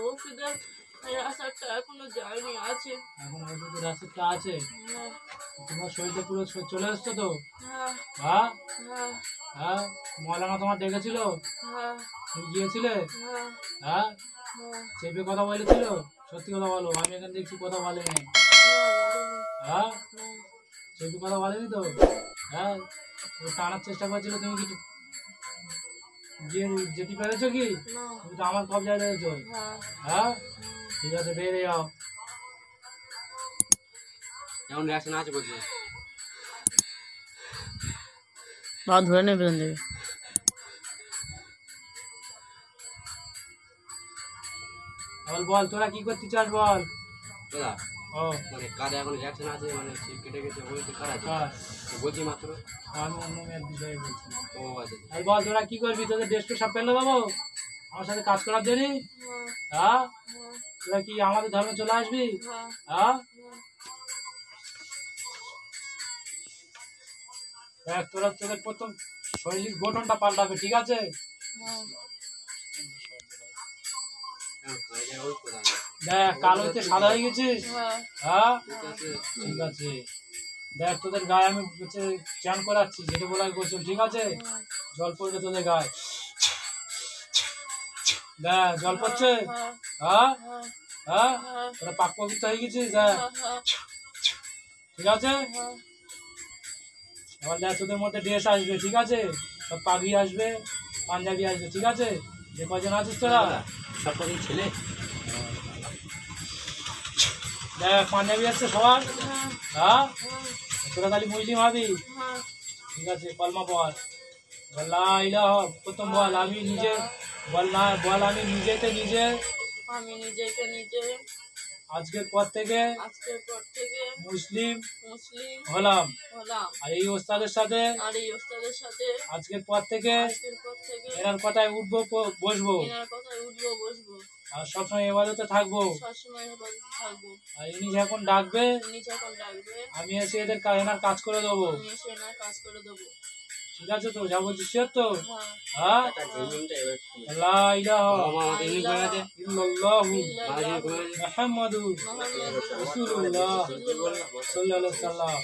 ওষুধের আসারটা এখনো যায়নি আছে এখন ওষুধের রাস্তা আছে হ্যাঁ, তোমার শরীরটা পুরো চলে এসছো তো হ্যাঁ, হ্যাঁ হ্যাঁ, হ্যাঁ মৌলানা তোমার ডেকেছিল হ্যাঁ, তুমি গিয়েছিলে হ্যাঁ, হ্যাঁ হ্যাঁ, চেপে কথা বলেছিল সত্যি কথা বলো আমি এখানে দেখছি কথা বলেনি হ্যাঁ চেপে কথা বলেনি তো হ্যাঁ ও টানার চেষ্টা করছিল তুমি কি গিয়ে যেতে পেরেছো কি না, তুমি তো আমার কবজায় রয়েছো হ্যাঁ, হ্যাঁ ঠিক আছে বেরিয়ে যাও এমন রিয়াকশন আছে বলছে। বাবা ধরে নেবে পেছন থেকে বল বল তোরা কি করতে চাস বল দাদা ও মানে কাজে এখন রিয়াকশন আছে, মানে সে কেটে গেছে হয়েছে খারাপ হ্যাঁ বলছি মাত্র। আমি অন্য মেয়ের বিষয়ে বলছি ও আচ্ছা আর বল তোরা কি করবি তোদের ড্রেস সব ফেলে দেবো আমার সাথে কাজ করার জন্য হ্যাঁ, হ্যাঁ তোরা কি আমাদের ধর্মে চলে আসবি হ্যাঁ, হ্যাঁ দেখ তোরা তোদের প্রথম শরীরিক গঠনটা পাল্টাবে ঠিক আছে হ্যাঁ, এখন কাজে ওই কোথায় দেখ কালো হতে সাদা হয়ে গেছিস হ্যাঁ, হ্যাঁ ঠিক আছে। ঠিক আছে দেখ তোদের গায়ে আমি হচ্ছে চান করাচ্ছি যেটা বলা গোসল ঠিক আছে জল পড়বে তোদের গায়ে দেখ জল পড়ছে হ্যাঁ হ্যাঁ তোরা পাক পবিত্র হয়ে গেছিস দেখ ঠিক আছে এবার দেখ তোদের মধ্যে ড্রেস আসবে ঠিক আছে সব পাগড়ি আসবে পাঞ্জাবি আসবে, ঠিক আছে? যে কজন আছিস তোরা সব কদিন ছেলে দেখ, পাঞ্জাবি আসছে সবার। হ্যাঁ, তোরা খালি মুসলিম হবি, হ্যাঁ ঠিক আছে? কলমা পড়, বল লা ইলাহা, প্রথম বল আমি নিজে, বল না, বল আমি নিজেতে নিজে আমি নিজেকে নিজে আজকের পর থেকে আজকের পর থেকে মুসলিম মুসলিম হলাম। হলাম। আর এই ওস্তাদের সাথে আর এই ওস্তাদের সাথে আজকের পর থেকে আজকের পর থেকে এনার কথায় উঠবো, বসবো, এনার কথায় উঠবো বসবো, আর সবসময় এবাদতে থাকবো। সবসময় হেফাজতে থাকবো। আর ইনি যখন ডাকবে উনি যখন ডাকবে আমি এসে এদের এনার কাজ করে দেবো, আমি এসে এনার কাজ করে দেবো। ঠিক আছে তো? যা বলছিস শিওর তো? হ্যাঁ হ্যাঁ, তার জিনিসটা এবার লা ইলাহা বাবা আমাদের এমনি করে আছে ইল্লাল্লাহু মারা করে আছে মুহাম্মাদুর রাসূলুল্লাহ সাল্লাল্লাহু আলাইহি সাল্লাম।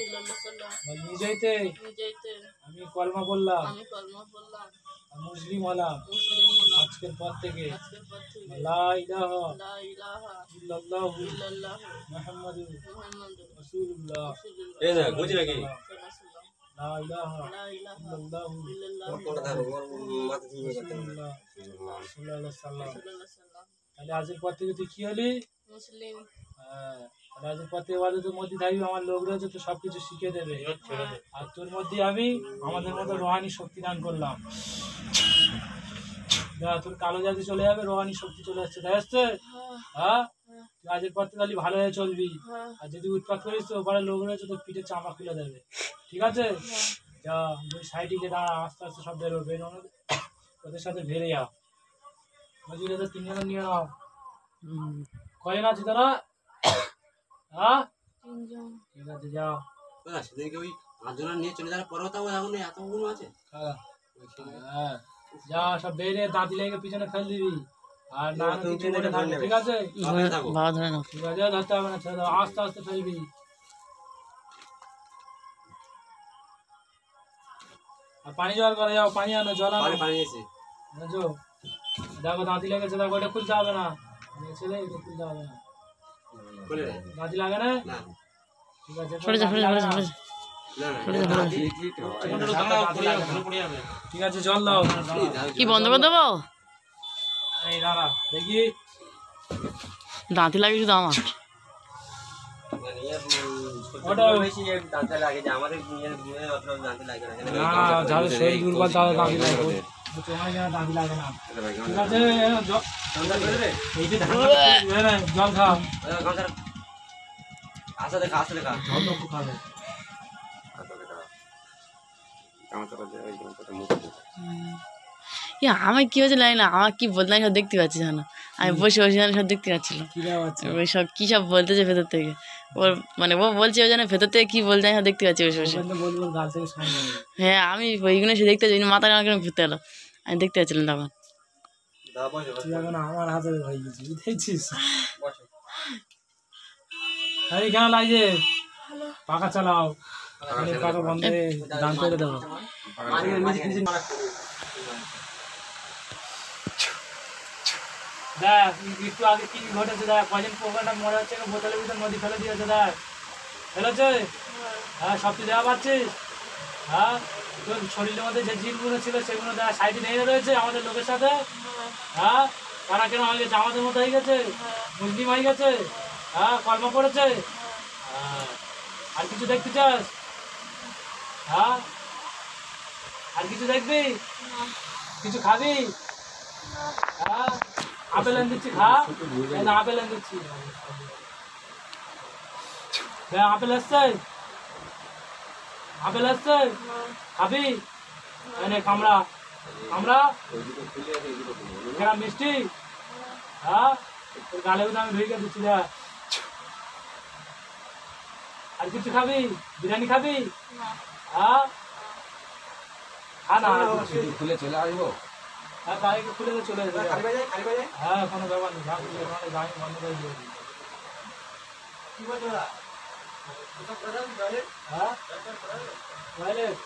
বল নিজেইতে নিজেইতে আমি কলমা বললাম, আমি কলমা পড়লাম, আর মুসলিম হলাম মুসলিম হলাম। আজকের পর থেকে। আজকের পর থেকে লা ইলাহা লা ইলাহা ইল্লাল্লাহু ইল্লাল্লাহু মুহাম্মাদুর মুহাম্মাদুর রাসূলুল্লাহ রাসূলুল্লাহ এই দেখ বুঝি নাকি সাল্লাল্লাহু লা ইলাহা লা ইলাহা ইল্লাল্লাহু ইল্লাল্লাহু কোনটা ধরো ওর মাথা ঠিক হয়ে গেছে রাসূলুল্লাহ সাল্লাল্লাহু আলাইহি সাল্লাম। সাল্লাল্লাহু সাল্লাম তাহলে আজকের পর থেকে তুই কি হলি? মুসলিম। হ্যাঁ, তাহলে আজকের পর থেকে তোর মধ্যে থাকবি, আমার লোক রয়েছে তো সব কিছু শিখিয়ে দেবে। আর তোর মধ্যে আমি আমাদের মতো রোহানি শক্তি দান করলাম। দেখ, তোর কালো জাতি চলে যাবে, রোহানি শক্তি চলে আসছে, তাই আসছে? হ্যাঁ, তুই আজকের পর থেকে খালি ভালো হয়ে চলবি। আর যদি উৎপাত করিস তো ওপারে লোক রয়েছে তোর পিঠে চামড়া খুলে দেবে, ঠিক আছে? যা, দুই সাইডে যে দাঁড়া, আস্তে আস্তে সব বেরোবে, বেরোনো ওদের সাথে ভেড়ে যাও। বুঝলি, তোদের তিনজনের নিয়ে নাও। কয়জন আছে তোরা? হ্যাঁ, তিনজন। ঠিক আছে, যাও। ওরা সেদিনকে ওই 5 জন নিয়ে চলে যাওয়ার পরেও তাও এখন এতগুলো আছে হ্যাঁ, যা, সব বেরিয়ে দাঁতি লেগে পিছনে ফেল দিবি। আর না কিছু মনে থাকবে, ঠিক আছে? বাবা ধরে নাও। ঠিক আছে, ধরতে হবে না, ছেড়ে দাও, আস্তে আস্তে ফেলবি। আর পানি জল করে যাও, পানি আনো, জল আনো, পানি পানি এসে বুঝছো? দেখো দাঁতি লেগেছে, দেখো এটা খুলতে হবে না, ছেলে এটা খুলতে হবে না। খুলে রে দাঁতি লাগে না? না ঠিক আছে, সরে যা, সরে যা, সরে যা, সরে যা। না সরে যা, সরে যা। ঠিক আছে, জল দাও। কি বন্ধ করে দেবো? এই দাঁড়া, দেখি। দাঁতি লাগে শুধু আমার। ওটা বেশি জানতে লাগে যে আমাদের নিজের অত জানতে লাগে না না, যাদের শরীর দুর্বল তাদের দাঁতি লাগে, তোমার যেন দাঁতি লাগে না, ঠিক আছে? এই যে ধান জল খাও, আসা দেখা জল তো খুব খাবে। আমি কি হয়েছে জানি না, আমার কি বলতে সব দেখতে পাচ্ছি জানো, আমি বসে বসে সব দেখতে পাচ্ছিলাম। কি দেওয়া আছে? ওই সব কী সব বলতেছে ভেতর থেকে, ওর মানে ও বলছে ওই জন্য ভেতর থেকে কী বলতে সব দেখতে পাচ্ছি বসে বসে। বলবো গাল থেকে সামনে হ্যাঁ, আমি ওইগুলো সে দেখতে পাচ্ছি, মাথা কেন ঘুরতে এলো, আমি দেখতে পাচ্ছিলাম তখন। তুই এখন আমার হাতে হয়ে গেছি, দেখছিস? এই কেন লাগছে? পাখা চালাও, পাখা বন্ধ দান করে দেবো। দেখ একটু আগে কি ঘটেছে, দেখ কজন পোকাটা মনে হচ্ছে বোতলের ভিতরে নদী ফেলে দিয়েছে, দেখ ফেলেছে। হ্যাঁ, সব তুই দেওয়া পাচ্ছিস? হ্যাঁ, তোর শরীরের মধ্যে যে জিনগুলো ছিল সেগুলো দেখ সাইডে নিয়ে রয়েছে আমাদের লোকের সাথে। হ্যাঁ, তারা কেন হয়ে গেছে? আমাদের মতো হয়ে গেছে, মুসলিম হয়ে গেছে। হ্যাঁ, কর্ম করেছে। হ্যাঁ, আর কিছু দেখতে চাস? হ্যাঁ, আর কিছু দেখবি? কিছু খাবি? হ্যাঁ, আপেল এনে দিচ্ছি, খা। এই না, আপেল এনে দিচ্ছি। আপেল এসছে, আপেল এসছে, খাবি? এনে কামড়া, কামড়া। মিষ্টি? হ্যাঁ, তোর গালে আমি ঢুকে দিচ্ছি। দেখ, আর কিছু খাবি? বিরিয়ানি খাবি? হ্যাঁ, খা না, খুলে চলে আসবো। হ্যাঁ, গাড়িকে খুলে দিয়ে চলে যাবে। হ্যাঁ, কোনো ব্যাপার নেই, গাড়ি বন্ধ করে দিয়ে দিবি। হ্যাঁ, টয়লেট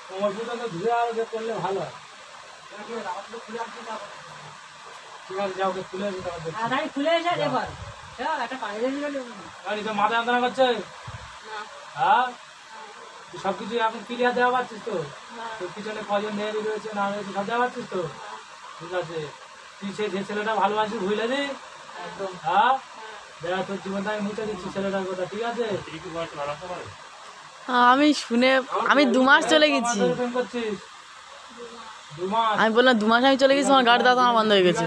কোমর পর্যন্ত ধুয়ে আর করলে ভালো হয়। ঠিক আছে, যাও, ওকে খুলে দিতে হবে। গাড়ি তো মাথা যন্ত্রণা করছে? হ্যাঁ, তুই সব কিছু এখন ক্লিয়ার দেওয়া পাচ্ছিস তো? তোর পিছনে কজন মেয়েরি রয়েছে না রয়েছে সব দেওয়া পাচ্ছিস তো? ঠিক আছে, তুই যে ছেলেটা ভালোবাসিস ভুলে দি। হ্যাঁ, দেখ তোর জীবনটা আমি মুছে দিচ্ছি ছেলেটার কথা, ঠিক আছে? আমি শুনে আমি 2 মাস চলে গেছি। প্রেম করছিস 2 মাস? আমি বললাম 2 মাস আমি চলে গেছি, তোমার গাড়ি দেওয়া বন্ধ হয়ে গেছে।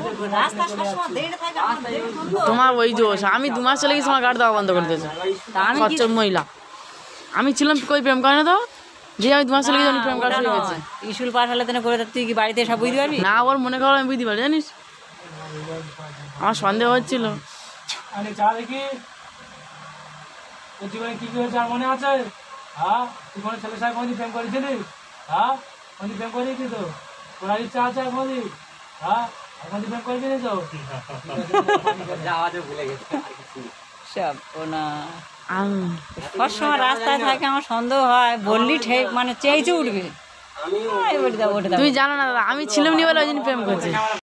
তোমার ওই দোষ, আমি 2 মাস চলে গেছি, আমার গাড়ি দেওয়া বন্ধ করে দিয়েছে খচ্চর মহিলা। আমি ছিলাম কই প্রেম করে না তো, যে আমি 2 মাস চলে গেছি আমি প্রেম করা শুরু করেছি। স্কুল পাস হলে তো করে তুই কি বাড়িতে সব বুঝতে পারবি? না, ওর মনে করো আমি বুঝতে পারি, জানিস আমার সন্দেহ হচ্ছিল। আমি চা দেখি তোর জীবনে কি কি হয়েছে আর মনে আছে? হ্যাঁ, তুই কোনো ছেলের সাথে কোনোদিন প্রেম করেছিলি? হ্যাঁ, কোনোদিন প্রেম করেছি তো? তোর ইচ্ছা আছে আর কোনোদিন? হ্যাঁ, আর কোনোদিন প্রেম করবি না তো? আওয়াজে ভুলে গেছে। সব না সবসময় রাস্তায় থাকে, আমার সন্দেহ হয় বললি ঠিক মানে চেয়েছে উঠবে। তুমি জানো না দাদা, আমি ছিলাম নি বলে ওই জন্য প্রেম করছি।